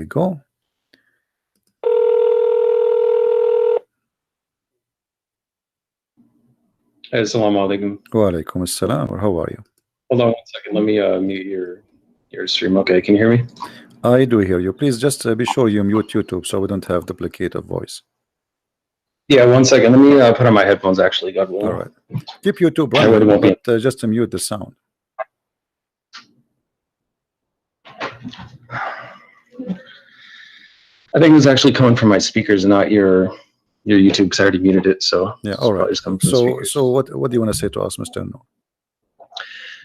we go. Assalamu alaikum. Wa alaikum assalam. How are you? Hold on 1 second. Let me mute your stream. Okay, can you hear me? I do hear you. Please just be sure you mute YouTube so we don't have duplicate of voice. Yeah, 1 second. Let me put on my headphones. Actually, God will. All right. Keep YouTube I really running, won't but just mute the sound. I think it was actually coming from my speakers, not your YouTube, because I already muted it. So yeah, it's all right. probably just coming from the speakers. So what do you want to say to us, Mr. No?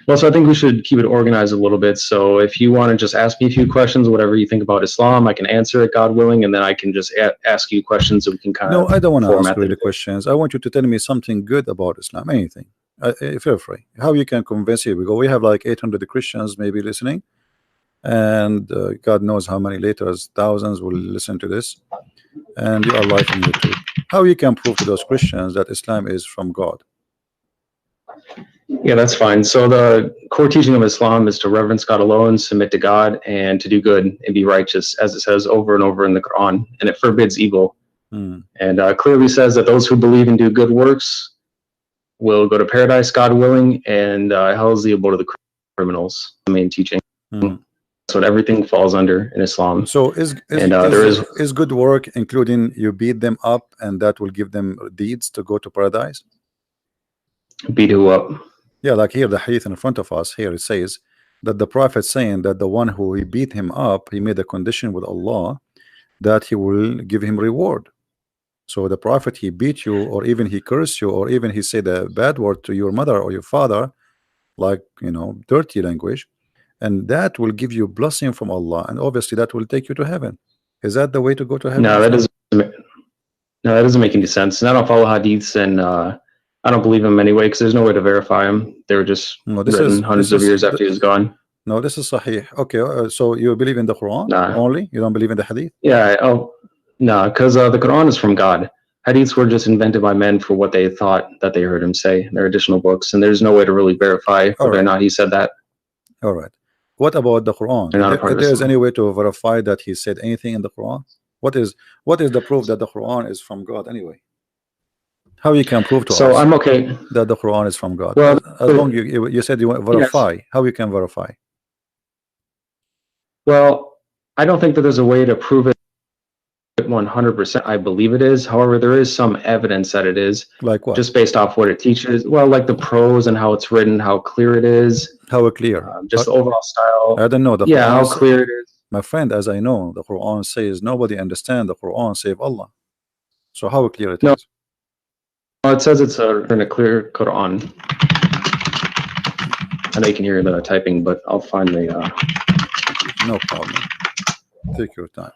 Well, so I think we should keep it organized a little bit. So if you want to just ask me a few questions, whatever you think about Islam, I can answer it, God willing, and then I can just ask you questions so we can kind of. No, I don't want to ask you the questions. I want you to tell me something good about Islam, anything. Feel free. How you can convince you? We have like 800 Christians maybe listening, and God knows how many later thousands will listen to this, and you are live on YouTube. How you can prove to those Christians that Islam is from God? Yeah, that's fine. So the core teaching of Islam is to reverence God alone, submit to God, and to do good and be righteous, as it says over and over in the Quran, and it forbids evil. And clearly says that those who believe and do good works will go to paradise, God willing, and hell is the abode of the criminals. The main teaching. That's what everything falls under in Islam. So is good work including you beat them up and that will give them deeds to go to paradise? Beat who up? Yeah, like here the hadith in front of us here, it says that the prophet saying that the one who he beat him up, he made a condition with Allah that he will give him reward. So the prophet, he beat you, or even he cursed you, or even he said a bad word to your mother or your father, like, you know, dirty language, and that will give you blessing from Allah, and obviously that will take you to heaven. Is that the way to go to heaven? No, that doesn't make any sense. And I don't follow hadiths, and I don't believe him anyway, because there's no way to verify him. They were just written hundreds of years after he was gone. No, this is sahih. Okay, so you believe in the Quran only? You don't believe in the hadith? Yeah, no, because the Quran is from God. Hadiths were just invented by men for what they thought that they heard him say. They're additional books, and there's no way to really verify whether or not he said that. All right. What about the Quran? If there's any way to verify that he said anything in the Quran? What is the proof that the Quran is from God anyway? How you can prove to us I'm okay that the Quran is from God? Well, as long you said you want to verify. Yes. How you can verify? Well, I don't think that there's a way to prove it 100%. I believe it is. However, there is some evidence that it is. Like what? Just based off what it teaches. Well, like the prose and how it's written, how clear it is. How clear? Just the overall style. I don't know. The Quran, how clear it is. My friend, as I know, the Quran says nobody understands the Quran save Allah. So how clear it is? It says it's in a clear Quran. I know you can hear the typing, but I'll find the. No problem. Take your time.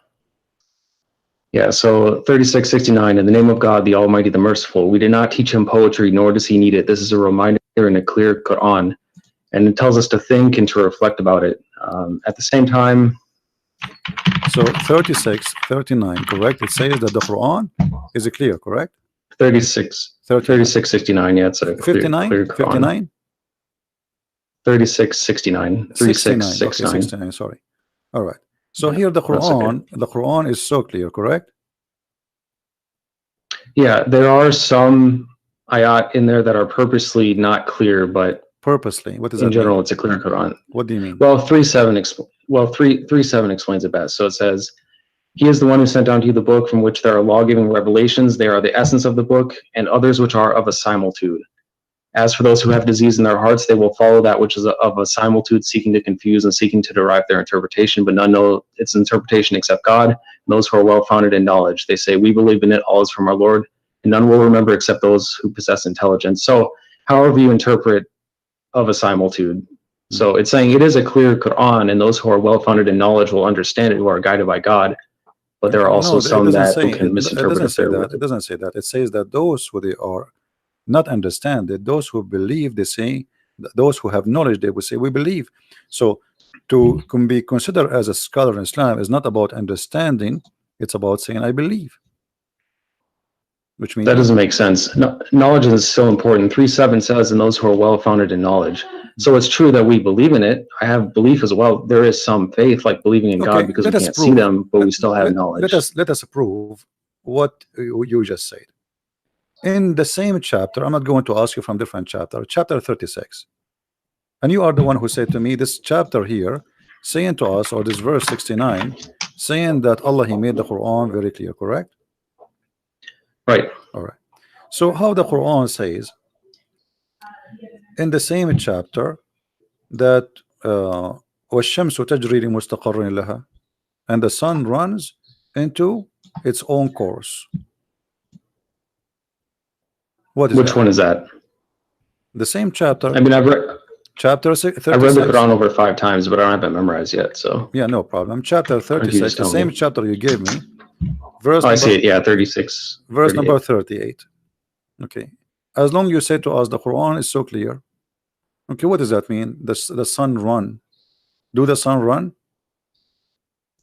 Yeah, so 3669, in the name of God, the Almighty, the Merciful. We did not teach him poetry, nor does he need it. This is a reminder in a clear Quran, and it tells us to think and to reflect about it. At the same time. So 3639, correct? It says that the Quran is clear, correct? 3669, yeah, it's a 59, clear Quran. 59? 3669. 3669. Okay, 69, sorry. All right. So here the Quran is so clear, correct? Yeah, there are some ayat in there that are purposely not clear, but purposely, what does that mean? In general, it's a clear Quran. What do you mean? Well, 3:7 explains it best. So it says, He is the one who sent down to you the book from which there are law-giving revelations. They are the essence of the book, and others which are of a similitude. As for those who have disease in their hearts, they will follow that which is of a similitude, seeking to confuse and seeking to derive their interpretation, but none know its interpretation except God, and those who are well-founded in knowledge. They say, we believe in it, all is from our Lord, and none will remember except those who possess intelligence. So however you interpret of a similitude. So it's saying it is a clear Quran, and those who are well-founded in knowledge will understand it, who are guided by God. But there are also some that can misinterpret it. It doesn't say that. It says that those who they are not understand it, those who believe, they say, those who have knowledge, they will say, we believe. So to be considered as a scholar in Islam is not about understanding, it's about saying, I believe. Which means that doesn't make sense. No, knowledge is so important. 3:7 says, and those who are well-founded in knowledge. So it's true that we believe in it. I have belief as well. There is some faith, like believing in God, because we can't see them, but we still have knowledge. Let us prove what you just said. In the same chapter, I'm not going to ask you from different chapter, chapter 36. And you are the one who said to me, this chapter here, saying to us, or this verse 69, saying that Allah, He made the Quran very clear, correct? Right. All right. So how the Quran says in the same chapter that وَالشَّمْسُ تَجْرِي لِمُسْتَقَرٍ لَهَا, and the sun runs into its own course. What is Which that? one is that? The same chapter. I mean, I've read chapter 36. I've read the Quran over 5 times, but I don't have it memorized yet. So yeah, no problem. Chapter 36, the same chapter you gave me. Verse I see it. Yeah, 36. Verse number 38. Okay. As long you say to us the Quran is so clear. Okay, what does that mean? The sun run. Do the sun run?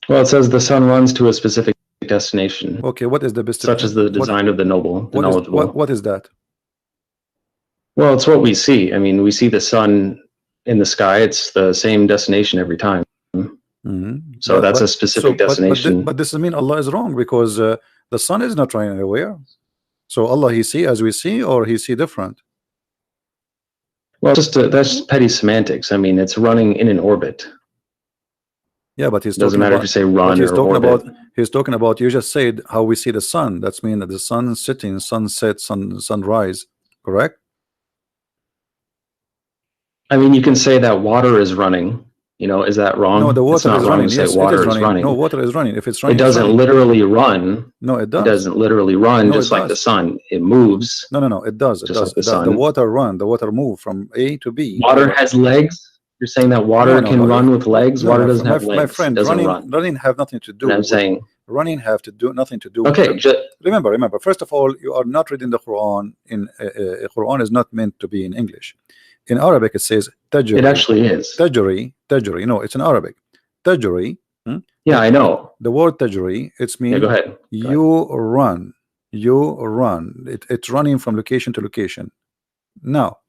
Well, it says the sun runs to a specific destination. Okay, what is the best? Such as the design of the noble, the knowledgeable. What is that? Well, it's what we see. I mean, we see the sun in the sky. It's the same destination every time. So that's a specific destination. But this doesn't mean Allah is wrong, because the sun is not running anywhere. So Allah, He see as we see, or He see different? Well, that's petty semantics. I mean, it's running in an orbit. Yeah, but he's doesn't matter if you say run or orbit. He's talking about, you just said how we see the sun. That's mean that the sun setting, sunset, sunrise, correct? I mean, you can say that water is running. You know, is that wrong? No, the water is running. Yes, water is running. No, water is running. If it's running, it doesn't literally run. No, it does. It doesn't literally run, just like the sun. It moves. No, it does. It does. The water run. The water move from A to B. Water has legs. You're saying that water can run with legs? Water doesn't have legs. My friend, running have nothing to do. I'm saying running have to do nothing to do. Okay. Remember. First of all, you are not reading the Quran. Quran is not meant to be in English. In Arabic, it says tajri. It actually is. Tajri. No, it's in Arabic. Tajri. Yeah, I know. The word tajri, it's mean go ahead. You run. It's running from location to location. Now,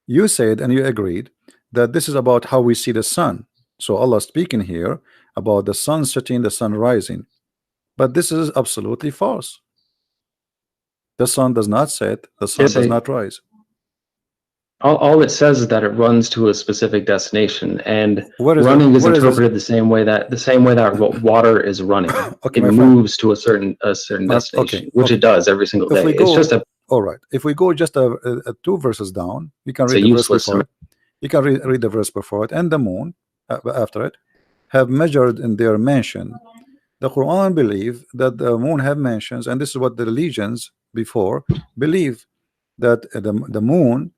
you said and you agreed that this is about how we see the sun. So Allah speaking here about the sun setting, the sun rising. But this is absolutely false. The sun does not set, the sun does not rise. All it says is that it runs to a specific destination, and running is interpreted the same way that water is running. Okay, it moves to a certain destination, which it does every single day. It's just all right. If we go just 2 verses down, you can read the verse before it. You can read the verse before it. And the moon after it have measured in their mansion. The Quran believe that the moon have mansions, and this is what the religions before believe, that the moon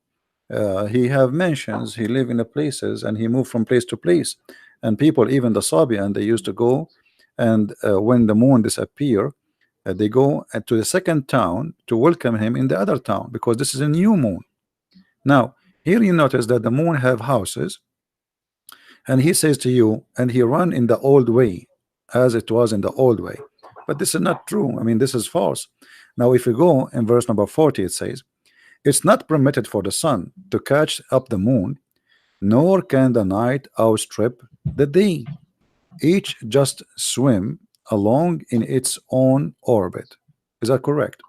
he have mansions, he live in the places, and he moved from place to place. And people, even the Sabian, they used to go, and when the moon disappear, they go to the second town to welcome him in the other town, because this is a new moon. Now here you notice that the moon have houses, and he says to you, and he run in the old way, as it was in the old way. But this is not true. I mean, this is false. Now if you go in verse number 40, it says, it's not permitted for the sun to catch up the moon, nor can the night outstrip the day. Each just swim along in its own orbit. Is that correct?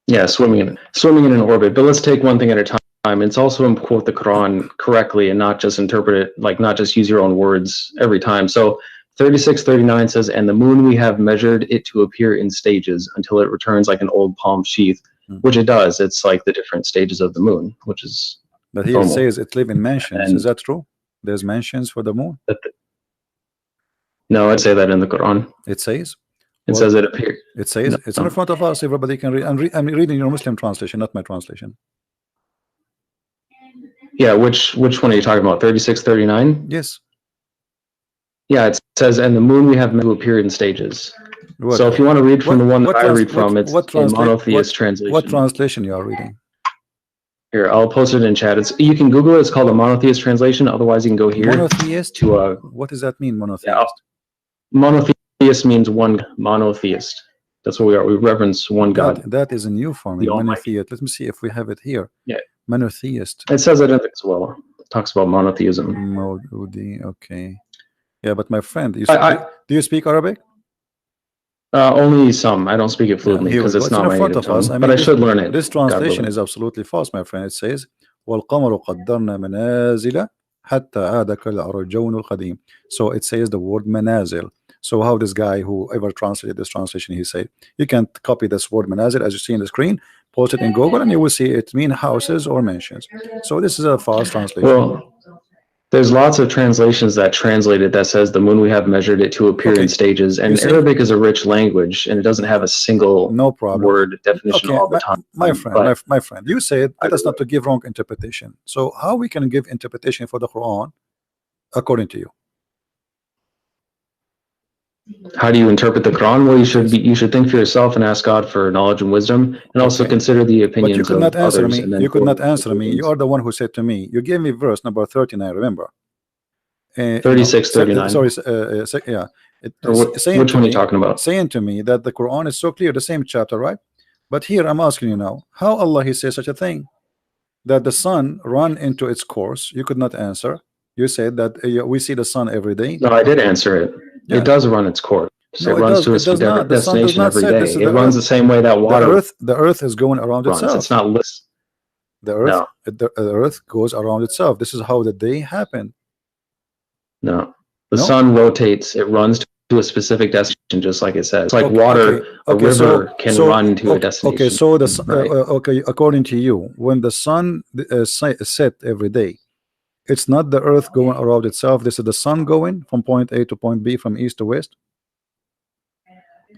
Yeah, swimming in an orbit. But let's take one thing at a time. It's also important to quote the Quran correctly and not just interpret it, like not just use your own words every time. So 36:39 says, and the moon we have measured it to appear in stages until it returns like an old palm sheath. Which it does. It's like the different stages of the moon, which is. But here it says it live in mansions. Is that true? There's mansions for the moon? No, I'd say that in the Quran. It says. It says it appears. It says it's in front of us. Everybody can read. I'm reading your Muslim translation, not my translation. Yeah, which one are you talking about? 36:39. Yes. Yeah, it says, and the moon we have to appear in stages. So if you want to read from the one that I read from, it's in monotheist translation. What translation you are reading? Here, I'll post it in chat. You can Google it. It's called a monotheist translation. Otherwise, you can go here. Monotheist? What does that mean, monotheist? Yeah, monotheist means one monotheist. That's what we are. We reverence one God. That is a new form. Monotheist. Let me see if we have it here. Yeah. Monotheist. It says it as well. talks about monotheism. Maududi, okay. Yeah, but my friend, do you speak Arabic? Only some. I don't speak it Yeah, fluently here we because go. it's It's in not the my front native of us. tongue. I But mean, I should learn it. this God translation willing. is absolutely false, my friend. It says, وَالْقَمَرُ قَدَّرْنَا مَنَازِلَ حَتَّى عَادَ كَالْعُرْجُونِ الْقَدِيمِ. So it says the word manazil. So how this guy, whoever translated this translation, he said, you can copy this word manazil as you see in the screen, post it in Google, and you will see it mean houses or mansions. So this is a false translation. Well, there's lots of translations that translate it that says the moon we have measured it to appear in stages, and Arabic is a rich language and it doesn't have a single word definition all the time. My friend, you said let us not to give wrong interpretation. So how we can give interpretation for the Quran according to you? How do you interpret the Quran? Well, you should think for yourself and ask God for knowledge and wisdom, and also consider the opinions but you could not of answer others. me. You could not answer me. You are the one who said to me. You gave me verse number 39. Remember? 36, 39. Sorry, yeah. Which one are you talking about? Saying to me that the Quran is so clear, the same chapter, right? But here I'm asking you now, how Allah He says such a thing, that the sun run into its course? You could not answer. You said that we see the sun every day. No, I did answer it. Yeah. It does run its course. No, it runs to a specific destination every day. It runs the same way that water. The earth is going around itself. It's not list. The earth goes around itself. This is how the day happened. No, the sun rotates. It runs to a specific destination, just like it says. It's like water. A river can run to a destination. Okay, so okay, according to you, when the sun set every day, it's not the earth going around itself. This is the sun going from point A to point B, from east to west.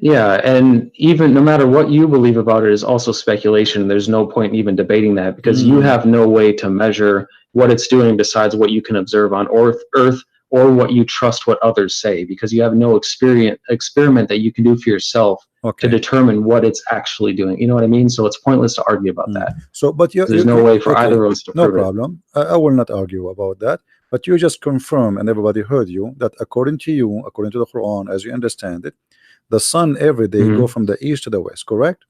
Yeah, and even no matter what you believe about it is also speculation. There's no point in even debating that because you have no way to measure what it's doing besides what you can observe on Earth or what you trust what others say, because you have no experiment that you can do for yourself to determine what it's actually doing. You know what I mean? So it's pointless to argue about that. So, but there's no way for either of us to prove it. No problem. I will not argue about that. But you just confirm, and everybody heard you, that according to you, according to the Quran, as you understand it, the sun every day go from the east to the west, correct?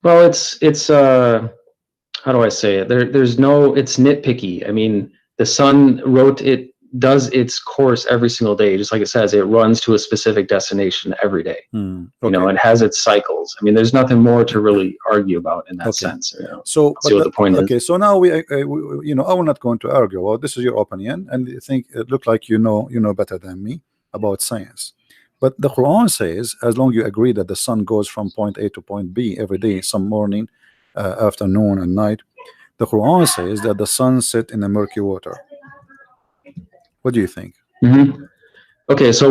Well, it's how do I say it? There's no, it's nitpicky. I mean, the sun does its course every single day, just like it says, it runs to a specific destination every day. You know, it has its cycles. I mean, there's nothing more to really argue about in that sense. You know? So, see what the point is. Okay, so now you know, I will not going to argue. Well, this is your opinion, and you think it looked like you know better than me about science. But the Quran says, as long as you agree that the sun goes from point A to point B every day, some morning, afternoon, and night, the Quran says that the sun set in the murky water. What do you think? Okay, so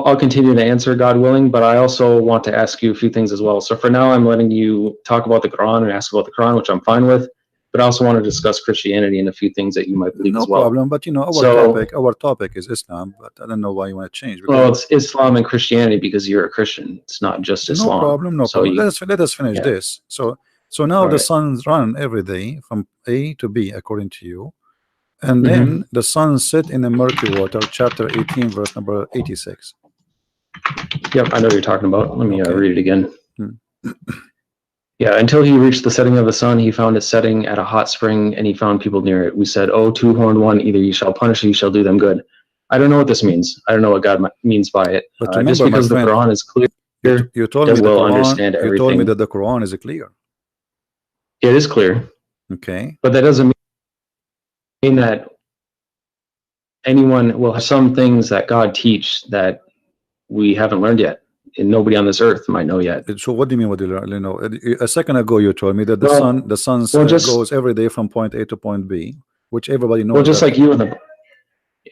I'll continue to answer, God willing, but I also want to ask you a few things as well. So for now, I'm letting you talk about the Quran and ask about the Quran, which I'm fine with. But I also want to discuss Christianity and a few things that you might believe as well. No problem, but you know, our topic is Islam, but I don't know why you want to change. Well, it's Islam and Christianity because you're a Christian. It's not just Islam. No problem. Let us finish this. So now the suns run every day from A to B, according to you, and then the sun set in the murky water, chapter 18, verse number 86. Yep, I know what you're talking about. Let me read it again. Yeah, until he reached the setting of the sun, he found it setting at a hot spring, and he found people near it. We said, "Oh, two-horned one, either you shall punish or you shall do them good." I don't know what this means. I don't know what God means by it. But remember, just because the Quran is clear, you told me understand everything. You told me that the Quran is clear. It is clear. Okay. But that doesn't mean that anyone will have some things that God teach that we haven't learned yet. And nobody on this earth might know yet. So what do you mean? What do you know? A second ago, you told me that the sun goes every day from point A to point B, which everybody knows. Well, just like you and the.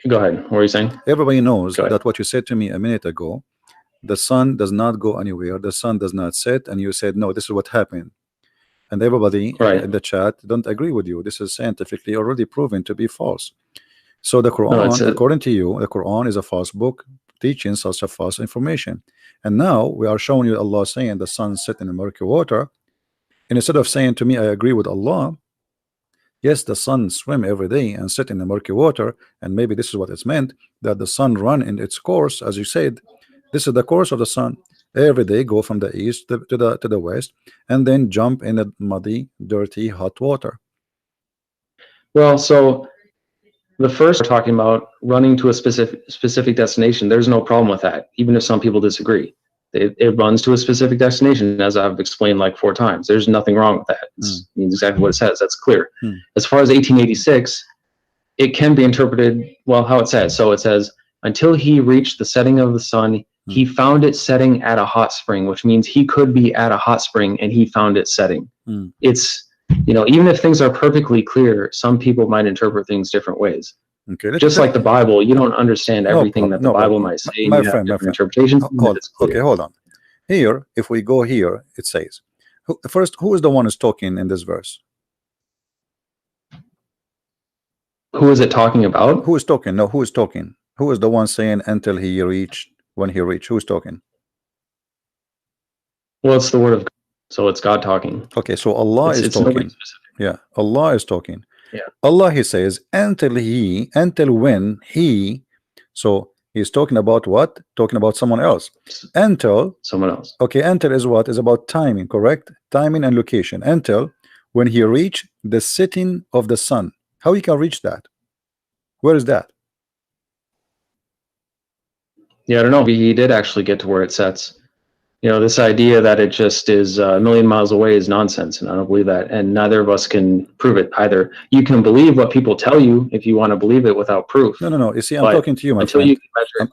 Go ahead. What are you saying? Everybody knows that what you said to me a minute ago. The sun does not go anywhere. The sun does not set, and you said no. This is what happened, and everybody in the chat don't agree with you. This is scientifically already proven to be false. So the Quran, according to you, the Quran is a false book teaching such a false information. And now we are showing you Allah saying the sun set in the murky water. And instead of saying to me, I agree with Allah, yes, the sun swim every day and sit in the murky water, and maybe this is what it's meant, that the sun run in its course, as you said. This is the course of the sun. Every day go from the east to the west, and then jump in the muddy, dirty, hot water. Well, so the first we're talking about running to a specific destination. There's no problem with that, even if some people disagree. It runs to a specific destination, as I've explained like 4 times. There's nothing wrong with that. It means exactly what it says. That's clear. As far as 1886, it can be interpreted, well, how it says. So it says, until he reached the setting of the sun, he found it setting at a hot spring, which means he could be at a hot spring and he found it setting. It's, even if things are perfectly clear, some people might interpret things different ways. Okay, just like the Bible, you don't understand everything that the Bible might say. My friend, interpretations. Okay, hold on. Here, if we go here, it says, first, who is the one who's talking in this verse? Who is it talking about? Who is talking? No, who is talking? Who is the one saying until he reached, when he reached? Who is talking? Well, it's the word of God, so it's God talking. Okay, so Allah is talking. Yeah, Allah is talking. Yeah. Allah, he says, until when he, so he's talking about what? Talking about someone else. Until someone else. Okay, until is what? Is about timing, correct? Timing and location. Until when he reached the setting of the sun. How he can reach that? Where is that? Yeah, I don't know. He did actually get to where it sets. This idea that it just is a million miles away is nonsense, and I don't believe that. And neither of us can prove it either. You can believe what people tell you if you want to believe it without proof. No. You see, I'm talking to you, my friend.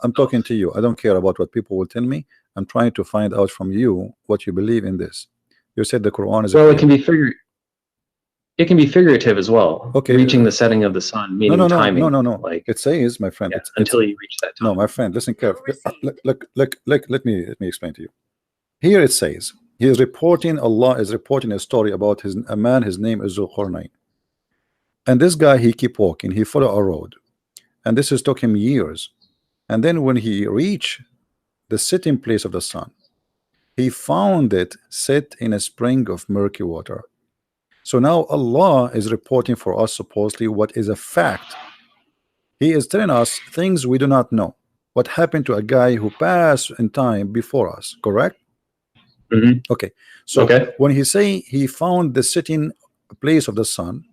I'm talking to you. I don't care about what people will tell me. I'm trying to find out from you what you believe in this. You said the Quran is. Well, it can be figurative as well. Okay. Reaching the setting of the sun, meaning timing. No. Like it says, my friend. Yeah, until you reach that time. No, my friend. Listen carefully. Let me explain to you. Here it says Allah is reporting a story about a man, his name is Zulqarnain. And this guy, he keep walking, he follow a road. And this has took him years. And then when he reached the setting place of the sun, he found it set in a spring of murky water. So now Allah is reporting for us supposedly what is a fact. He is telling us things we do not know. What happened to a guy who passed in time before us, correct? Okay, so when he say he found the setting place of the sun,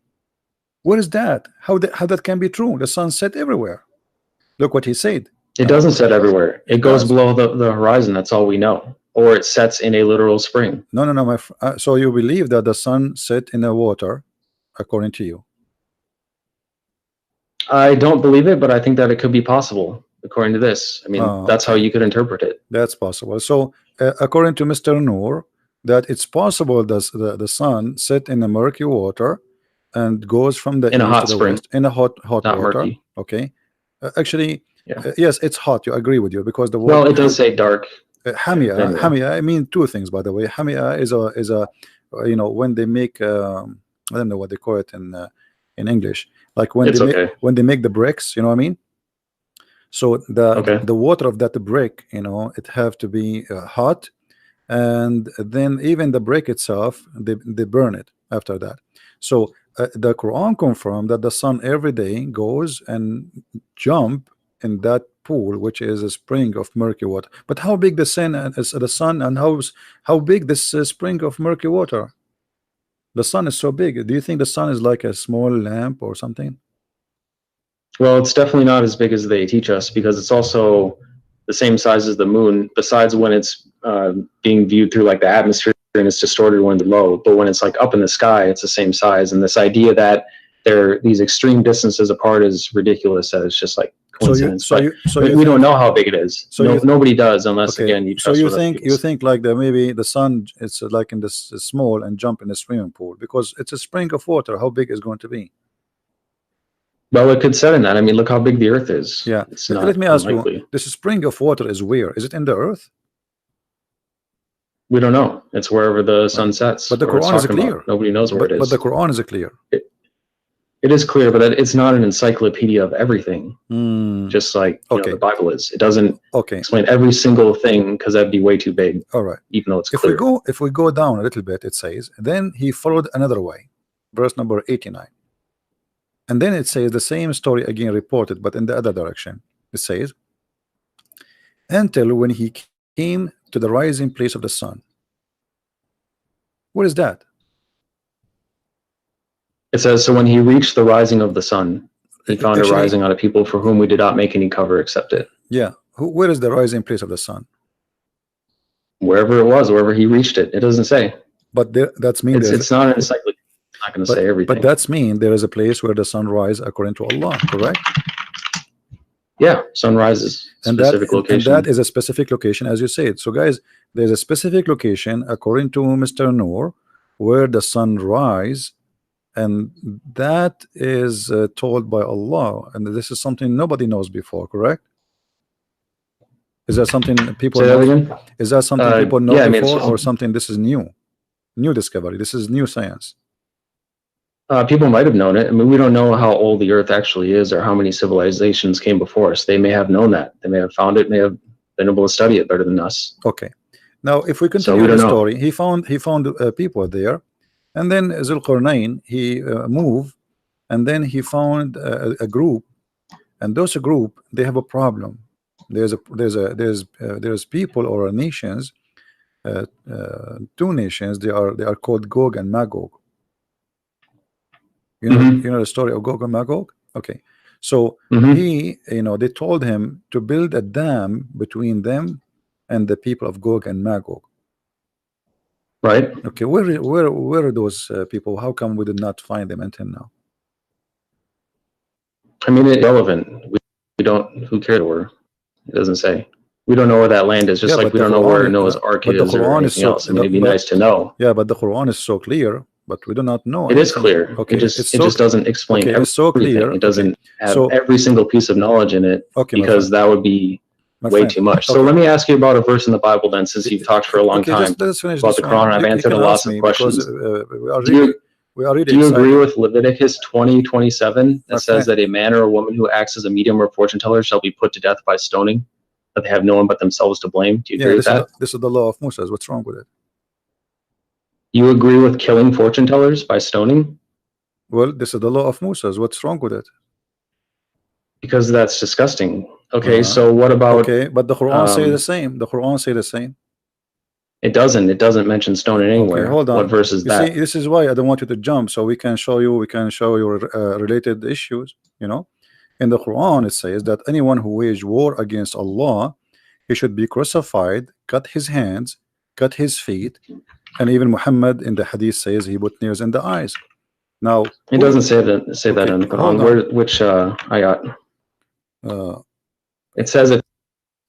what is that? How that can be true? The sun set everywhere. Look what he said. It doesn't set everywhere. It goes below the horizon. That's all we know. Or it sets in a literal spring. No. So you believe that the sun set in the water, according to you? I don't believe it, but I think that it could be possible. According to this, I mean, that's how you could interpret it. That's possible. So according to Mr. Noor, that it's possible that the sun set in a murky water and goes from the in a east hot to the spring, west, in a hot not water. Murky. Okay, actually, yeah. Yes, it's hot. You agree with you because the water. Well, it does say dark. Hamia. I mean two things, by the way. Hamia is a when they make I don't know what they call it in English, like when they make the bricks. You know what I mean? So the water of that brick, it have to be hot, and then even the brick itself, they burn it after that. So the Quran confirmed that the sun every day goes and jump in that pool, which is a spring of murky water. But how big the sun and how big this spring of murky water? The sun is so big. Do you think the sun is like a small lamp or something? Well, it's definitely not as big as they teach us because it's also the same size as the moon, besides when it's being viewed through like the atmosphere and it's distorted when it's low. But when it's like up in the sky, it's the same size. And this idea that they're these extreme distances apart is ridiculous. That it's just like coincidence. We don't know how big it is. So nobody does unless again you trust. So you think like that maybe the sun it's like in this small and jump in the swimming pool because it's a spring of water. How big is going to be? Well, it could set in that. I mean, look how big the Earth is. Yeah. It's not Let me ask unlikely. you, this spring of water is where? Is it in the Earth? We don't know. It's wherever the sun sets. But the Quran is clear. Nobody knows where it is. But the Quran is clear. It is clear, but it's not an encyclopedia of everything. Just like the Bible is. It doesn't explain every single thing because that'd be way too big. All right. Even though it's clear. If we go down a little bit, it says, then he followed another way. Verse number 89. And then it says the same story again reported, but in the other direction. It says, until when he came to the rising place of the sun. What is that? It says, so when he reached the rising of the sun, he found a Actually, rising on a people for whom we did not make any cover except it. yeah. Where is the rising place of the sun? Wherever it was, wherever he reached it. It doesn't say. But that's mean It's not an encyclopedia. It's not going to say everything. But that's mean there is a place where the sun rises according to Allah, correct? Yeah, sunrise is a specific location. And that is a specific location, as you said. So, guys, there's a specific location according to Mr. Noor where the sun rises, and that is told by Allah, and this is something nobody knows before, correct? Is that something people know? Again? Is that something people know yeah, before, or something this is new discovery? This is new science. People might have known it. I mean, we don't know how old the Earth actually is or how many civilizations came before us. They may have known that. They may have found it, may have been able to study it better than us. Okay. Now, if we continue the story, he found people there, and then Zulqarnain, he moved, and then he found a group, and those group, they have a problem. There's people or nations, two nations. They are called Gog and Magog. You know the story of Gog and Magog. Okay, so he, they told him to build a dam between them and the people of Gog and Magog. Right. Okay, where are those people? How come we did not find them until now? I mean, it's irrelevant. We don't. Who cares where? It doesn't say. We don't know where that land is. Just like we don't know where Noah's Ark is or anything else. I mean, it'd be nice to know. Yeah, but the Quran is so clear. But we do not know. It is clear. Okay, it just doesn't explain everything. It's so clear. It doesn't have every single piece of knowledge in it, because that would be way too much. So let me ask you about a verse in the Bible then, since you've talked for a long time about the Quran. I've answered lots of questions. Do you agree with Leviticus 20:27 that says that a man or a woman who acts as a medium or fortune teller shall be put to death by stoning, that they have no one but themselves to blame? Do you agree with that? This is the law of Moses. What's wrong with it? You agree with killing fortune tellers by stoning? Well, this is the law of Moses. What's wrong with it? Because that's disgusting. Okay, so what about... Okay, but the Quran say the same. The Quran say the same. It doesn't. It doesn't mention stoning anywhere. Okay, hold on. What verse is that? See, this is why I don't want you to jump, so we can show you related issues. In the Quran it says that anyone who waged war against Allah, he should be crucified, cut his hands, cut his feet, and even Muhammad in the hadith says he put nails in the eyes. Now it doesn't say that in the Quran. Which ayat? It says that,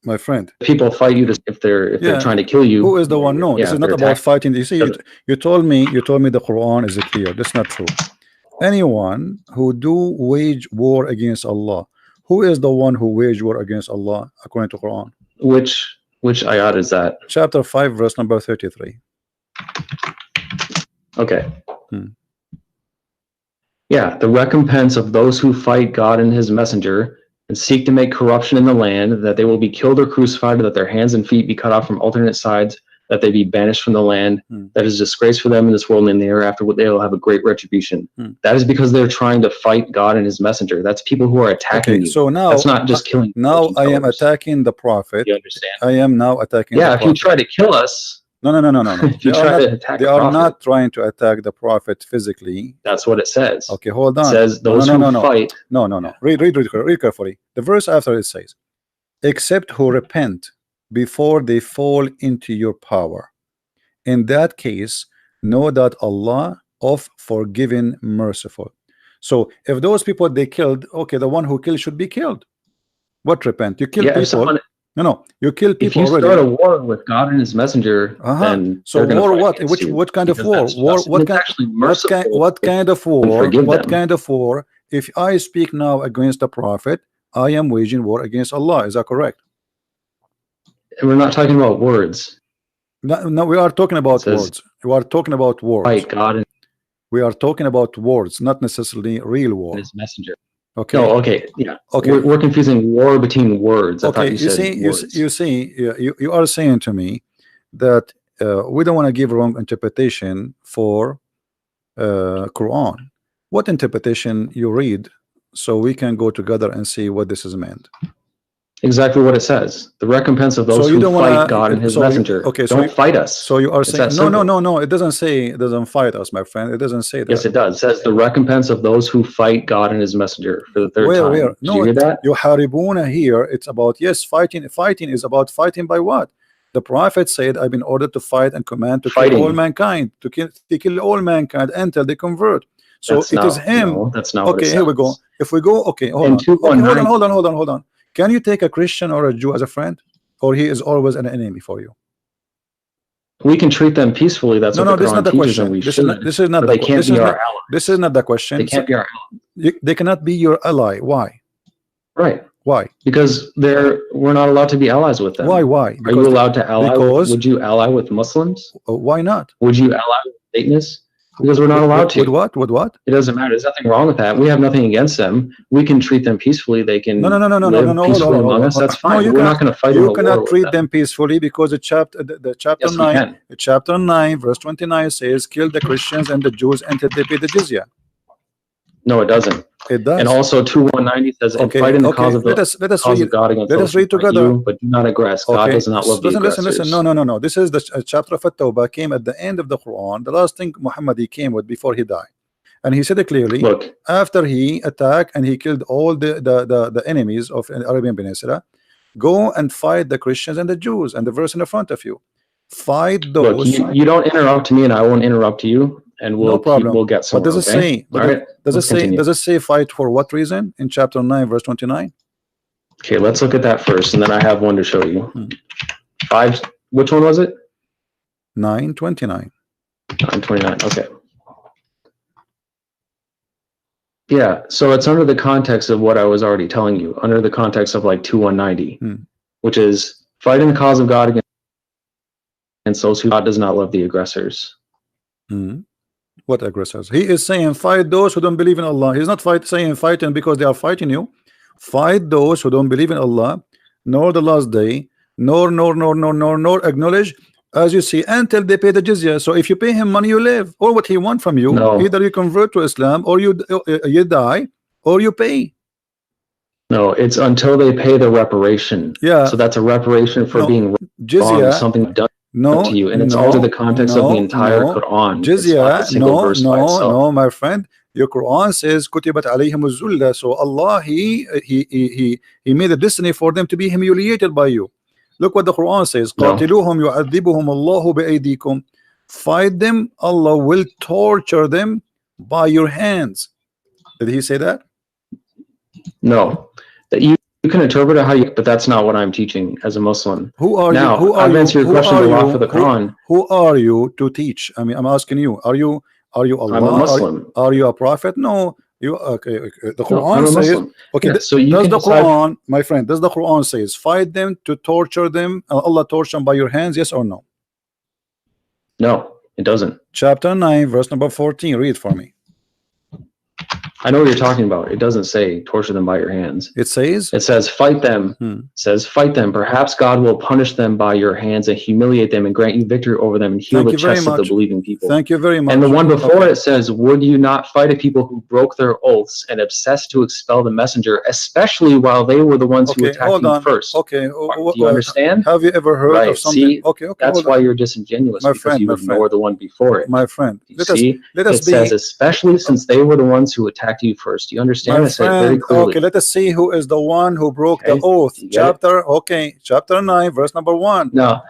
my friend, people fight you if they're trying to kill you. Who is the one? No, this is not about fighting. You see, you told me the Quran is clear. That's not true. Anyone who do wage war against Allah, who is the one who wage war against Allah according to Quran? Which ayat is that? Chapter 5, verse number 33. Okay. Yeah, the recompense of those who fight God and his messenger and seek to make corruption in the land, that they will be killed or crucified, that their hands and feet be cut off from alternate sides, that they be banished from the land. That is disgrace for them in this world and in the hereafter, they will have a great retribution. That is because they're trying to fight God and his messenger. That's people who are attacking you. So now that's not just killing. Now I am attacking the Prophet. You understand? I am now attacking the Prophet. If you try to kill us, no. If you try to attack they are not trying to attack the Prophet physically. That's what it says. Okay, hold on. It says those who fight. No. Read carefully. The verse after it says, except who repent before they fall into your power. In that case, know that Allah of forgiving, merciful. So if those people they killed, okay, the one who killed should be killed. What repent? You kill people. No, you kill people. If you already. Start a war with God and his messenger, then so war what? What kind of war? What kind of war? What kind of war? If I speak now against the Prophet, I am waging war against Allah. Is that correct? And we're not talking about words. No, we are talking about words. We are talking about words. Fight God and we are talking about words, not necessarily real war. His messenger. Okay. No, okay, yeah. Okay. We're confusing war between words. I thought you said words. You are saying to me that we don't want to give wrong interpretation for Quran. What interpretation you read, so we can go together and see what this is meant. Exactly what it says. The recompense of those So you who don't fight want God to. and His So messenger. okay. Don't fight us. So you are It's saying that no, no, simple. no, no. It doesn't say it doesn't fight us, my friend. It doesn't say that. Yes, it does. It says the recompense of those who fight God and His messenger for the third time. Where? Did No, you hear that? يحاربون here. It's about, yes, fighting. Fighting is about fighting by what? The prophet said, "I've been ordered to fight and command to kill all mankind, to kill all mankind until they convert." So That's it is him. No, that's not what it Okay, says. here we go. If we go, okay, hold In on. Okay, 219, hold on. Can you take a Christian or a Jew as a friend, or he is always an enemy for you? we can treat them peacefully. That's what the This is not Quran the teaches, and question. we This should. is not. This is not. But The, they can't this be is our not. allies. This is not the question. They can't be our allies. They cannot be your ally. Why? Right. Why? Because we're not allowed to be allies with them. Why? Because are you allowed to ally? Would you ally with Muslims? Why not? Would you ally with Satanists? Because we're not allowed to. With what? With what? It doesn't matter. There's nothing wrong with that. We have nothing against them. We can treat them peacefully. They can live peacefully among us. That's fine. We're not going to fight. You cannot treat them peacefully because the chapter yes, 9, chapter 9, verse 29 says, "Kill the Christians and the Jews until they pay the jizya." No, it doesn't. It does. And also 2:190 says, "And fight in the cause of God against let us read together. you, but do not aggress. God does not love the aggressors." Listen. No. This is the chapter of At-Tawbah came at the end of the Quran. The last thing Muhammad he came with before he died, and he said it clearly. Look, after he attacked and he killed all the enemies of the Arabian Peninsula, go and fight the Christians and the Jews. And the verse in the front of you, fight those. Look, you don't interrupt me, and I won't interrupt you. And we'll get somewhere. What does it say? Does it say fight for what reason in chapter 9 verse 29? Okay, let's look at that first, and then I have one to show you. 5. Which one was it? 9:29. 9:29. Okay. Yeah, so it's under the context of what I was already telling you, under the context of like 2:190, which is fight in the cause of God against those who God does not love the aggressors. What aggressors? He is saying fight those who don't believe in Allah. He's not saying fighting because they are fighting you. Fight those who don't believe in Allah, nor the last day, nor acknowledge, as you see, until they pay the jizya. So if you pay him money, you live. Or what he want from you, either you convert to Islam, or you die, or you pay. No, it's until they pay the reparation. Yeah. So that's a reparation for being jizya, wrong, something done to you, and it's also the context of the entire Quran. Jizya, no, my friend. Your Quran says kutibat alayhim az-zulla. So Allah he made a destiny for them to be humiliated by you. Look what the Quran says. قاتلوهم يعذبهم الله بأيديكم. Fight them, Allah will torture them by your hands. Did he say that? No. That you can interpret it how you, but that's not what I'm teaching as a Muslim. Who are now, you? Who are I've you? answered your question for the Quran. Who are you to teach? I mean, I'm asking you. Are you Allah? I'm a Muslim. Are you a prophet? No. You okay? The Quran says. Muslim. Okay. Yeah, so you does the Quran, my friend? Does the Quran says fight them to torture them? Allah torture them by your hands? Yes or no? No, it doesn't. Chapter 9, verse number 14. Read for me. I know what you're talking about. It doesn't say torture them by your hands. It says fight them. It says fight them. Perhaps God will punish them by your hands and humiliate them and grant you victory over them and heal the chests of the believing people. Thank you very much. And the one before it says, would you not fight a people who broke their oaths and obsessed to expel the messenger, especially while they were the ones who attacked you first? Okay. Do you understand? Have you ever heard of something? See, that's why you're disingenuous, because you ignore the one before it. My friend, it says, especially since they were the ones who attacked you first. Do you understand? I said very clearly. Okay, let us see who is the one who broke the oath. Chapter 9, verse number 1. No,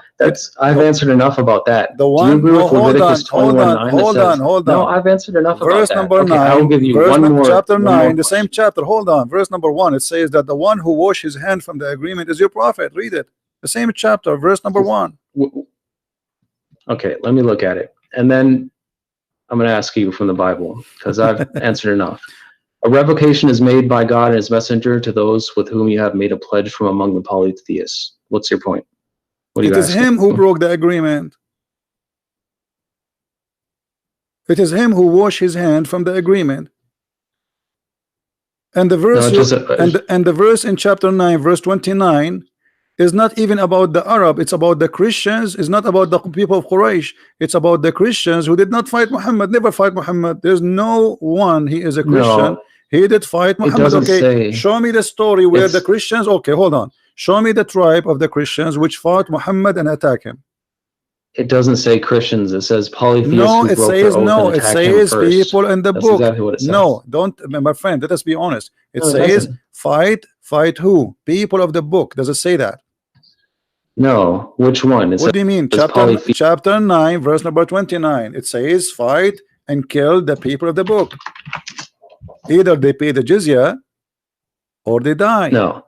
I've answered enough about that. The one. Do you agree with Leviticus hold on. No, I've answered enough verse about that. Number 9. I will give you verse one more. Chapter 9, the same chapter. Hold on. Verse number 1. It says that the one who washed his hand from the agreement is your prophet. Read it. The same chapter, verse number 1. Okay, let me look at it, and then I'm going to ask you from the Bible, because I've answered enough. A revocation is made by God and his messenger to those with whom you have made a pledge from among the polytheists. What's your point? What are you asking? It is him who broke the agreement. It is him who washed his hand from the agreement. And the verse and the verse in chapter 9, verse 29 is not even about the Arab. It's about the Christians. It's not about the people of Quraysh. It's about the Christians who did not fight Muhammad, never fight Muhammad. There's no one. He is a Christian. He did fight It Muhammad. doesn't Okay, say. show me the story where the It's, Christians. Okay, hold on. Show me the tribe of the Christians which fought Muhammad and attacked him. it doesn't say Christians. It says polytheists No, who it broke their says oath no. and It attacked him says first. people in the That's book. exactly what it says. No, don't, my friend. Let us be honest. It No, it says doesn't. fight who? People of the book. Does it say that? No, which one? It What do you mean? says polytheists. Chapter 9, verse number 29. It says fight and kill the people of the book. Either they pay the jizya or they die. No.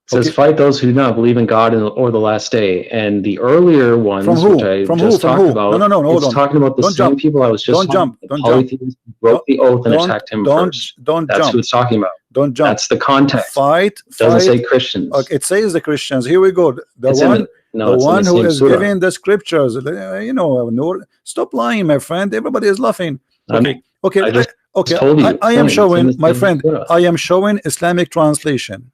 It says Okay. fight those who do not believe in God or the last day. And the earlier ones, From who? which I From just who? From talked who? about, No, hold it's on. talking about the Don't same jump. people I was just Don't jump. the Don't jump. polytheists who broke the oath and Don't- attacked him don't- first. don't That's jump. who it's talking about. Don't jump. That's the context. Fight. It doesn't fight. say Christians. Okay, it says the Christians. Here we go. The It's in one, the- no, the it's in one the who same is surah. giving the scriptures. You know, Noor, stop lying, my friend. Everybody is laughing. Okay, okay, I just okay. told you, I am it's in showing, the my same friend. surah. I am showing Islamic translation.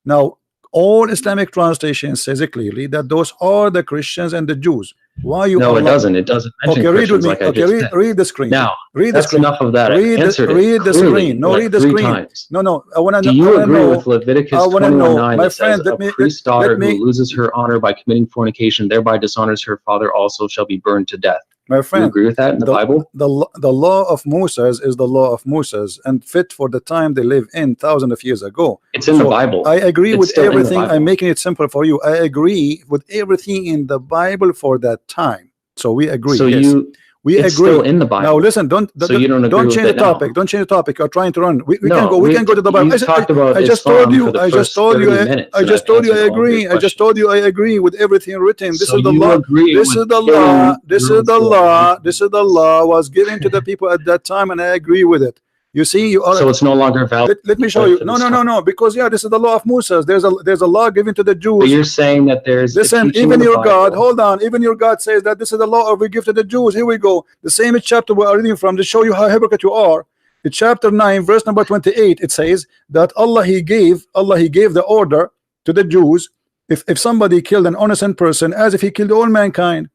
Now, all Islamic translation says it clearly that those are the Christians and the Jews. Why you? No, are it doesn't. It doesn't mention Okay, read with Christians me. like I Okay, just said. read the screen. Now, read the that's screen. enough of that. I Read answered it read the clearly, screen. No, like read the 3 screen. times. No, I want to Do know. you I wanna agree know. with Leviticus I wanna know. 21:9 My that says friend, a let me- priest's let daughter me- who loses her honor by committing fornication thereby dishonors her father also shall be burned to death? My Do you friend, agree with that in the Bible? the law of Moses is the law of Moses and fit for the time they live in thousands of years ago. It's in the Bible. I agree It's with still in the everything. Bible. I'm making it simple for you. I agree with everything in the Bible for that time. So we agree. So yes. We it's agree. still in the Bible. Now listen, don't So you don't agree with change the it now. topic. Don't change the topic. You're trying to run. We No, can go. We can go to the Bible. you talked about I just Islam told you. for the I just first told you. 30 minutes, I and just I've told you. I answered all of your agree. I just told you. I agree with everything written. This So is the you law. agree This with is the killing law. This is Jews the who are law. Muslims. This is the law was given to the people at that time, and I agree with it. You see, you are. So it's no longer valid. Let me show you. No. Because this is the law of Moses. There's a law given to the But Jews. you're saying that there's a Listen, teaching even in the your Bible. God, hold on, even your God says that this is the law we give to the Jews. Here we go. The same chapter we are reading from to show you how hypocrite you are. In chapter 9, verse number 28, it says that Allah he gave the order to the Jews if somebody killed an innocent person as if he killed all mankind.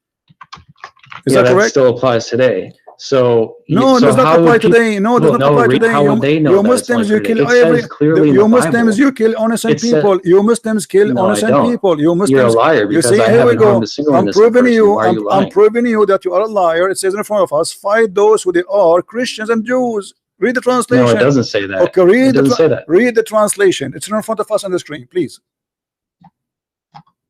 Is that that correct? still applies today. So No, it so does not how apply would people- today. No, it does Well, not apply today. How would they know You that it's Muslims, only you for kill today? It every. says clearly in You the Muslims, Bible. you kill innocent It said- people. You Muslims kill No, I innocent don't. people. You Muslims. You're a liar You because see, I here we haven't go. harmed a single I'm innocent proving person. you. Why are you I'm lying? proving you that you are a liar. It says in front of us, fight those who they are, Christians and Jews. Read the translation. No, it doesn't say that. Okay, read It doesn't say that. Read the translation. It's in front of us on the screen, please.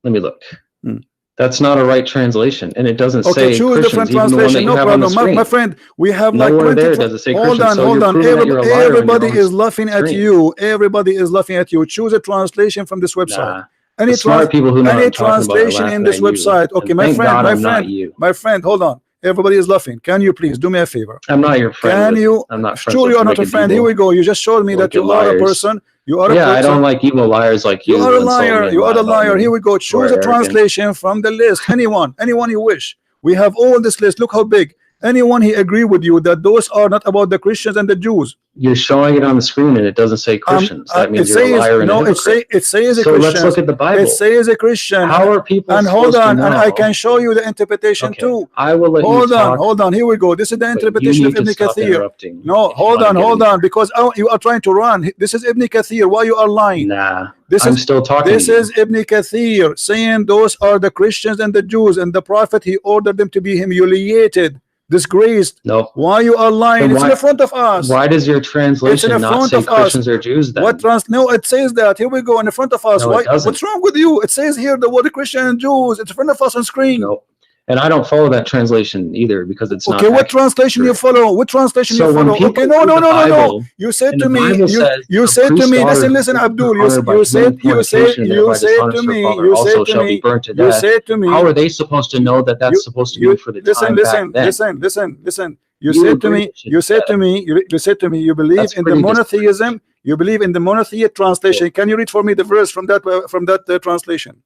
Let me look. Hmm. That's not a right translation, and it doesn't Okay, say choose Christians, different even the one that translation. you No have on the problem, screen. my friend. We have like Nowhere 20. there does it say Hold Christians. on, So hold you're on. proving that you're a liar on your Everybody own is laughing at screen. you. Everybody is laughing at you. Choose a translation from this website. Nah. Any The smart people who know what any I'm talking about are translation in this laughing at you. website. Okay, And my thank friend, God my I'm not friend, you. my friend. Hold on. Everybody is laughing. Can you please do me a favor? I'm not your friend. Can you? I'm not friends Sure, with you are not a wicked friend. Here people. we go. You just showed me that Wicked you are a liars. person. You are a Yeah, person. I don't like evil liars like you. You are a who insult me liar. and You are lie a about liar. me. Here we go. Who Choose are a arrogant. translation from the list. Anyone you wish. We have all this list. Look how big. Anyone he agree with you that those are not about the Christians and the Jews. You're showing it on the screen and it doesn't say Christians. That means you're a liar and a hypocrite. It says a So Christian. let's look at the Bible. It says a Christian. How are people And hold supposed to on, and I know? can show you the interpretation Okay, too. I will let you talk. Hold on. Here we go. This is the but interpretation you of need Ibn to stop Kathir. interrupting No, if you hold wanna on, get in. because you are trying to run. This is Ibn Kathir. Why you are lying? Nah, This I'm is still talking. This to you. is Ibn Kathir saying those are the Christians and the Jews, and the Prophet he ordered them to be humiliated, disgraced. Nope. Why you are lying? Then It's in front of us. Why does your translation in not front say of us. Christians or Jews then? No, it says that. Here we go in front of us. No, it Why? doesn't. What's wrong with you? It says here the word Christian and Jews. It's in front of us on screen. Nope. And I don't follow that translation either because it's not Okay, what accurate. translation you follow? What translation So you when follow? people Okay, no. read the Bible, You said and to the me, Bible says you a said to priest's me, daughter listen, who Abdul, honored by you said committing fornication and thereby to dishonors her me, father you also said to shall me, be burnt to you death. said to me, How are they supposed to know that that's supposed to be for the time back then? Listen. You You said to agree me, with you said that. to me, you said to me, you believe That's in the pretty monotheism. You believe in the monotheist translation. Can you read for me the verse from that translation?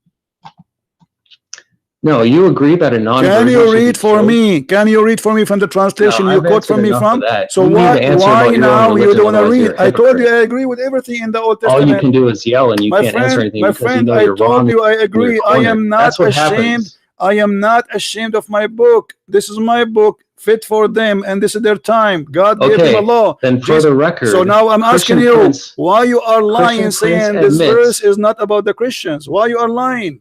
No, you agree that a non-virgin Can you should be read for killed? me? Can you read for me from the translation No, you I've quote from answered me enough from? of that. So You need why to answer about your own now you religion, don't want to otherwise read? you're a I told you hypocrite. I agree with everything in the Old All Testament. you can do is yell and you My can't answer friend, anything my because you friend, know I you're told wrong. you I and agree. you're I cornered. am not That's what ashamed. happens. I am not ashamed of my book. This is my book. fit for them, and this is their time. God gave them a law. Then for the record, so now I'm asking Christian you, Prince, why you are lying, Christian saying Prince this admits, verse is not about the Christians? Why you are lying?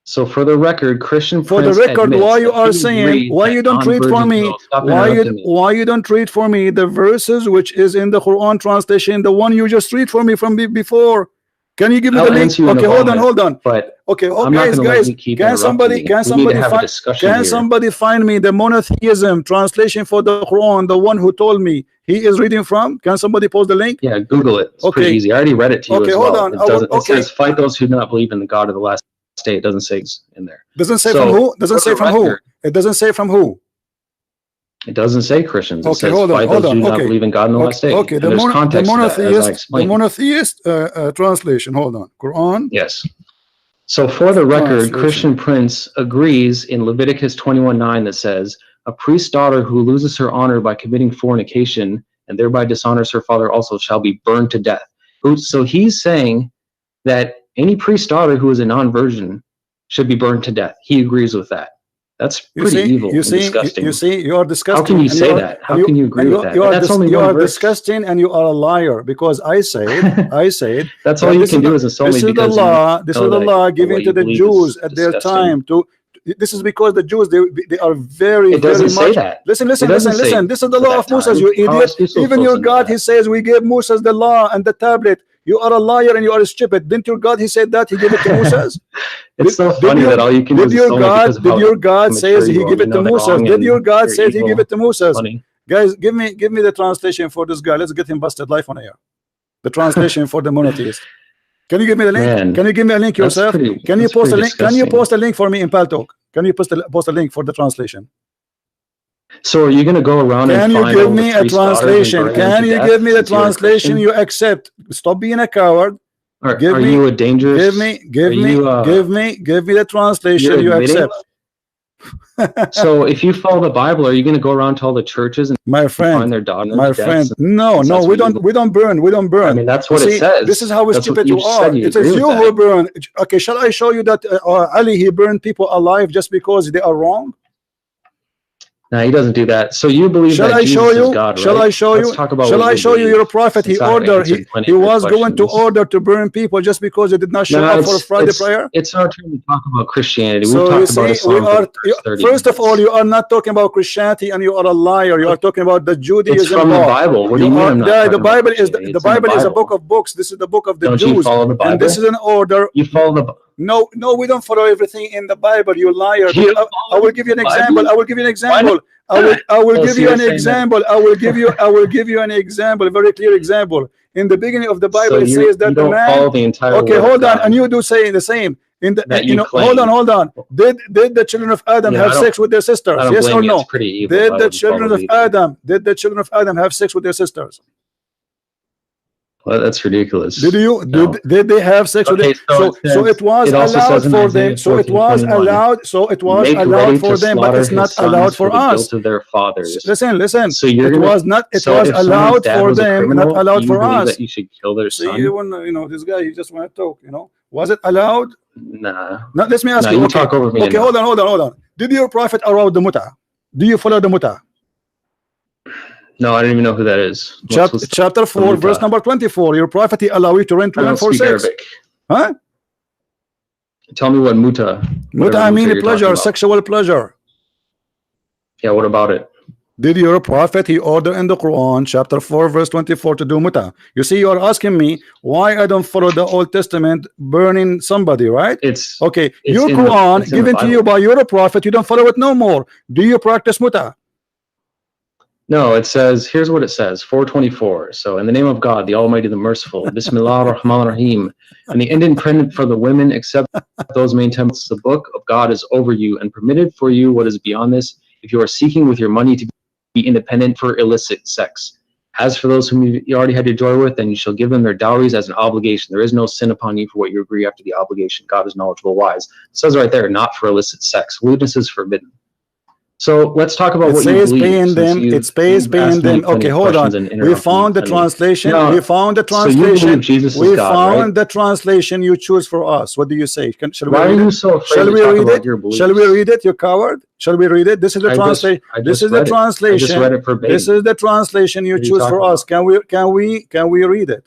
So for the record, Christian For the Prince record, admits why you that are he saying, agrees why that you don't read for non-virgins me, will- stop why interrupting me. you don't read for me the verses which is in the Quran translation, the one you just read for me from before? Can you give me I'll the link? answer you in a Okay, moment, hold on. But Okay, I'm not guys, gonna let you keep can interrupting me. We need to have a discussion can here. somebody find me the monotheism translation for the Quran, the one who told me he is reading from? Can somebody post the link? Yeah, Google it. It's Okay. pretty easy. I already read it to you Okay, as hold well. on. It doesn't. It says, "Fight those who do not believe in the God of the last day." It doesn't say it's in there. Doesn't say So, from who? Doesn't for say the from who? record, It doesn't say from who. It doesn't say Christians. It Okay, says, hold on, "Fight hold those who on. do not Okay, believe in God in the last day." okay. And there's context to that, as I explained. The monotheist translation. Hold on, Quran. Yes. So for the record, Translation. Christian Prince agrees in Leviticus 21:9 that says, "A priest's daughter who loses her honor by committing fornication and thereby dishonors her father also shall be burned to death." So he's saying that any priest's daughter who is a non-virgin should be burned to death. He agrees with that. That's pretty evil and disgusting. You are disgusting. How can you say that? How can you agree with that? That's only you one are verse. disgusting, and you are a liar, because I said that's all you can do is insult me because this is the law given to the Jews at their time. This is because the Jews they are very it doesn't very much. Say that. Listen. This is the law of Moses. You idiot! Even your God, he says we gave Moses the law and the tablet. You are a liar and you are stupid. Didn't your God, he said that he gave it to Moses? It's so funny that all you can do is did your God says he gave it to Moses? Did your God say he gave it to Moses? Guys, give me the translation for this guy. Let's get him busted live on air. The translation for the monotheist. Can you give me the link? Man, can you give me a link yourself? Can you post a link? Can you post a link for me in Paltalk? Can you post a link for the translation? So are you going to go around and find you give me a translation? Can you give me the translation you accept? Stop being a coward. Are you a dangerous? Give me the translation you accept. So if you follow the Bible, are you going to go around to all the churches and find their daughters? My friend, no, we don't burn. I mean, that's what it says. This is how stupid you are. It says you who burn. Okay, shall I show you that Ali, he burned people alive just because they are wrong? No, he doesn't do that. So you believe that Jesus is God, right? Shall I show you? Shall I show you your prophet? He was going to order to burn people just because they did not show up for Friday prayer. It's our turn to talk about Christianity. So We've talked about Islam. First of all, you are not talking about Christianity, and you are a liar. You are talking about the Judaism. It's from the Bible. What do you mean? The Bible is a book of books. This is the book of the Jews. Don't you follow the Bible? And this is an order. You follow the. No, we don't follow everything in the Bible. You liar. I will give you an example. I will give you an example. I will give you an example. I will give you an example, a very clear example. In the beginning of the Bible, it says that the man. Follow the entire okay, hold on, and you do say the same. In the hold on. Did the children of Adam have sex with their sisters? Yes or no? Did the children of Adam have sex with their sisters? Well, that's ridiculous. Did they have sex with them? So it was allowed for them. So it was allowed. So it was allowed for them, but it's not allowed for us. To their fathers. Listen. So it was allowed for them, not allowed for us. That you should kill their son. See, this guy, he just want to talk. Was it allowed? Nah. Now let me ask you. You talk over me. Okay, hold on. Did your prophet allow the muta? Do you follow the muta? No, I don't even know who that is. Chapter 4, verse number 24. Your prophet allow you to rent women for sex. Arabic. Huh? Tell me what muta. Muta, I mean pleasure, sexual pleasure. Yeah, what about it? Did your prophet he order in the Quran, chapter 4, verse 24, to do muta? You see, you are asking me why I don't follow the Old Testament, burning somebody, right? It's okay. Your Quran given to you by your prophet, you don't follow it no more. Do you practice muta? No, it says, here's what it says, 424. So, in the name of God, the Almighty, the Merciful, Bismillah ar-Rahman ar-Rahim, and the independent for the women, except those maintain the book of God is over you, and permitted for you what is beyond this, if you are seeking with your money to be independent for illicit sex. As for those whom you already had to joy with, then you shall give them their dowries as an obligation. There is no sin upon you for what you agree after the obligation. God is knowledgeable, wise. It says right there, not for illicit sex. Lewdness is forbidden. So let's talk about It what you says believe. paying them. It says paying them. Okay, hold on. We found the translation. We found the translation. So you believe Jesus we is God, found right? the translation you choose for us. What do you say? Shall we Why read are you it? so afraid Shall to we talk read about it? your beliefs? Shall we read it, you coward? Shall we read it? This is the translation. This is the translation. I just read it verbatim. This is the translation you choose for us. Can we read it?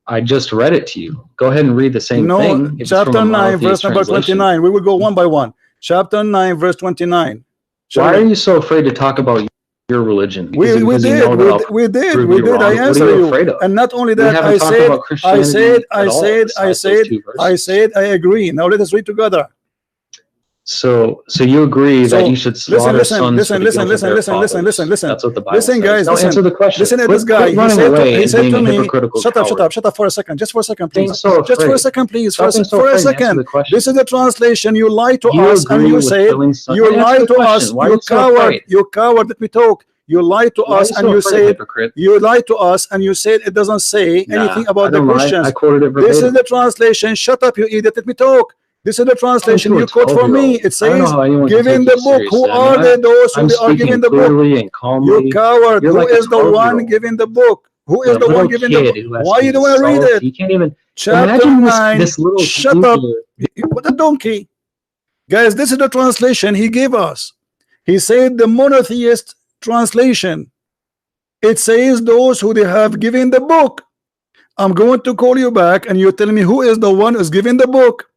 I just read it to you. Go ahead and read the same thing. No, chapter 9, verse number 29. We will go one by one. Chapter 9, verse 29. Why are you so afraid to talk about your religion? We did. I answer you. And not only that, I said, I agree. Now let us read together. So you agree that you should slaughter sons for the guilt of their fathers. Listen. That's what the Bible listen, says. guys. Now Listen. answer the question. Listen at this guy. He said to me, shut up for a second. Just for a second, please. Just for a second, please. For a second. This is the translation. You lied to us and you said, you lied to us. You coward. You coward. Let me talk. You lied to us and you said, it doesn't say anything about the Christians. I quoted it verbatim. This is the translation. Shut up, you idiot. Let me talk. This is the translation you quote for me. It says, giving the book. Who are they, those who are giving the book? You coward. Who is the one giving the book? Who is the one giving the book? Why you don't want to read it? You can't even. Chapter 9. Shut up. What a donkey. Guys, this is the translation he gave us. He said the monotheist translation. It says those who they have given the book. I'm going to call you back and you tell me who is the one who's giving the book.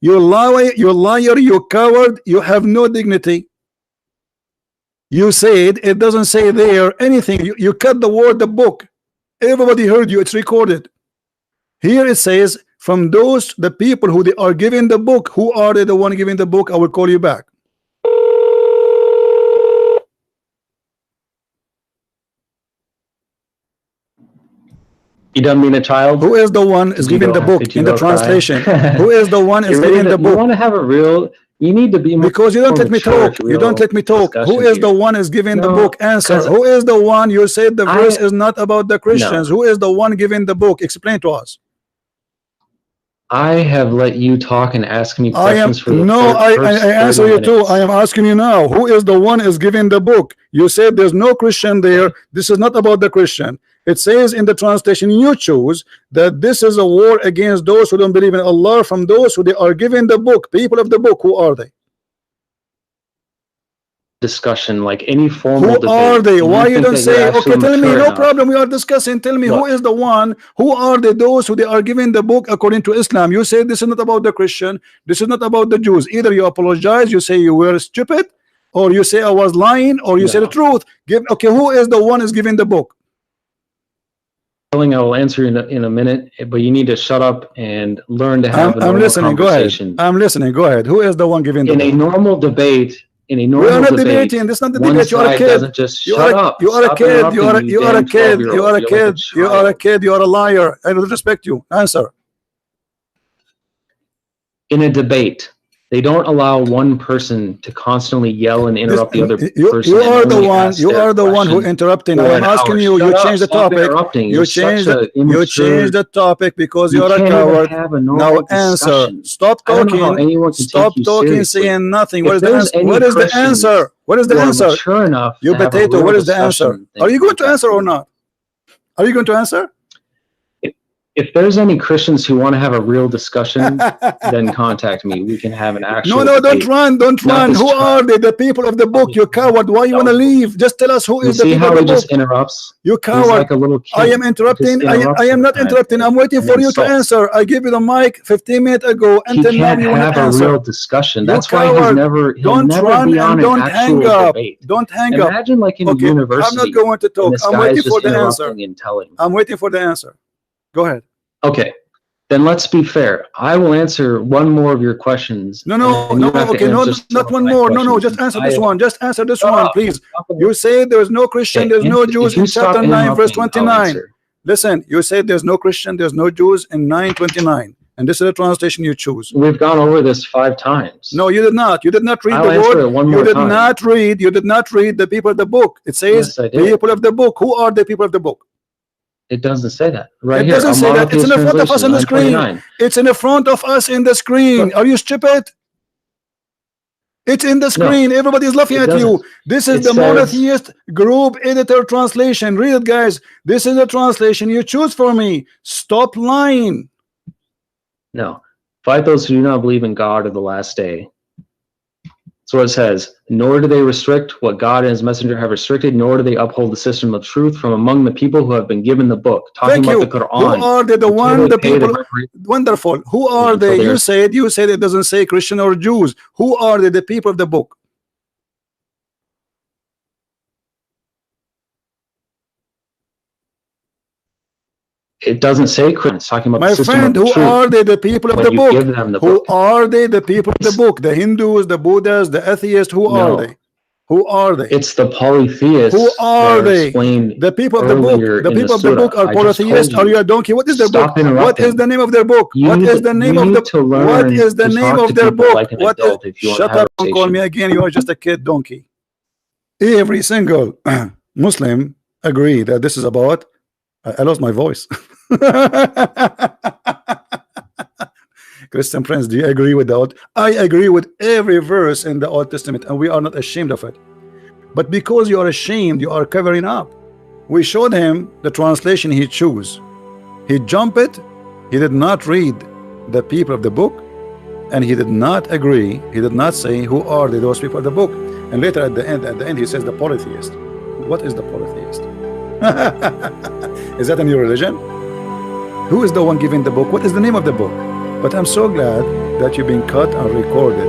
You liar, you coward, you have no dignity. You said it doesn't say there anything. You cut the word the book. Everybody heard you, it's recorded. Here it says, from those the people who they are giving the book, who are they the one giving the book? I will call you back. You don't mean a child? Who is the one is giving the book in the translation? Who is the one is giving the book? You want to have a real, you need to be more, because you don't let me talk. You don't let me talk. Who is the one is giving the book? Answer. Who is the one? You said the verse is not about the Christians. Who is the one giving the book? Explain to us. I have let you talk and ask me questions for the I answer you too. I am asking you now. Who is the one is giving the book? You said there's no Christian there. This is not about the Christian. It says in the translation you choose that this is a war against those who don't believe in Allah, from those who they are giving the book. People of the book, who are they? Discussion, like any formal debate. Who are they? Why you don't say, okay, tell me, no problem, we are discussing. Tell me, who is the one? Who are they, those who they are giving the book according to Islam? You say this is not about the Christian, this is not about the Jews. Either you apologize, you say you were stupid, or you say I was lying, or you say the truth. Okay, who is the one is giving the book? I will answer in a minute, but you need to shut up and learn to have I'm listening. Go ahead. I'm listening. Go ahead. Who is the one giving the book? In a normal debate, we are not debating. This is not the debate. You are a kid. You are a kid. You are a kid. You are a kid. You are a kid. You are a liar. I don't respect you. Answer. In a debate, they don't allow one person to constantly yell and interrupt the other person. You are the one. You are the one who interrupting. I am asking you. You change the topic. You change the topic because you are a coward. Now answer. Stop talking. Stop talking. Saying nothing. What is the answer? What is the answer? What is the answer? You potato. What is the answer? Are you going to answer or not? Are you going to answer? If there's any Christians who want to have a real discussion, then contact me. We can have an actual No, don't run. Who are they? The people of the book. You coward. Why you want to leave? Just tell us who is the people of the book. See how he just interrupts? You coward. Like a little kid. I am interrupting. I am not interrupting. I'm waiting for you to answer. I gave you the mic 15 minutes ago. Until now you want to answer. Have a real discussion. That's why he'll never be on an actual debate. Don't hang up. Imagine like in a university. I'm not going to talk. I'm waiting for the answer. I'm waiting for the answer. Go ahead. Okay, then let's be fair. I will answer one more of your questions. Okay, not one more. No, just answer this one. Just answer this one, please. You say there's no Christian, there's no Jews in chapter 9, verse 29. Listen, you say there's no Christian, there's no Jews in 9:29. And this is the translation you choose. We've gone over this 5 times. No, you did not. You did not read the word. You did not read the people of the book. It says people of the book. Who are the people of the book? It doesn't say that. It doesn't say that. It's in the front of us on the screen. It's in the front of us in the screen. Are you stupid? It's in the screen. Everybody's laughing at you. This is the monotheist group editor translation. Read it, guys. This is the translation you choose for me. Stop lying. No. Fight those who do not believe in God or the last day. That's what it says. Nor do they restrict what God and his messenger have restricted, nor do they uphold the system of truth from among the people who have been given the book. Talking about the Quran. Who are they? The people. Wonderful. Who are they? You said it doesn't say Christian or Jews. Who are they? The people of the book. It doesn't say Christian. It's talking about my the friend. Who are they? The people of the book. Who are they? The people of the book. The Hindus, the Buddhas, the atheists. Who are they? Who are they? It's the polytheists. Who are they? The people of the book. The people of the book are polytheists. Are you a donkey? What is their book? What is the name of their book? What is the name of the? What is the name of their book? What is? Shut up! Don't call me again. You are just a kid donkey. Every single Muslim agree that this is about. I lost my voice. Christian friends, do you agree with that? I agree with every verse in the Old Testament, and we are not ashamed of it. But because you are ashamed, you are covering up. We showed him the translation he chose. He jumped it. He did not read the people of the book, and he did not agree. He did not say who are those people of the book. And later at the end, he says the polytheist. What is the polytheist? Is that a new religion? Who is the one giving the book? What is the name of the book? But I'm so glad that you've been cut and recorded.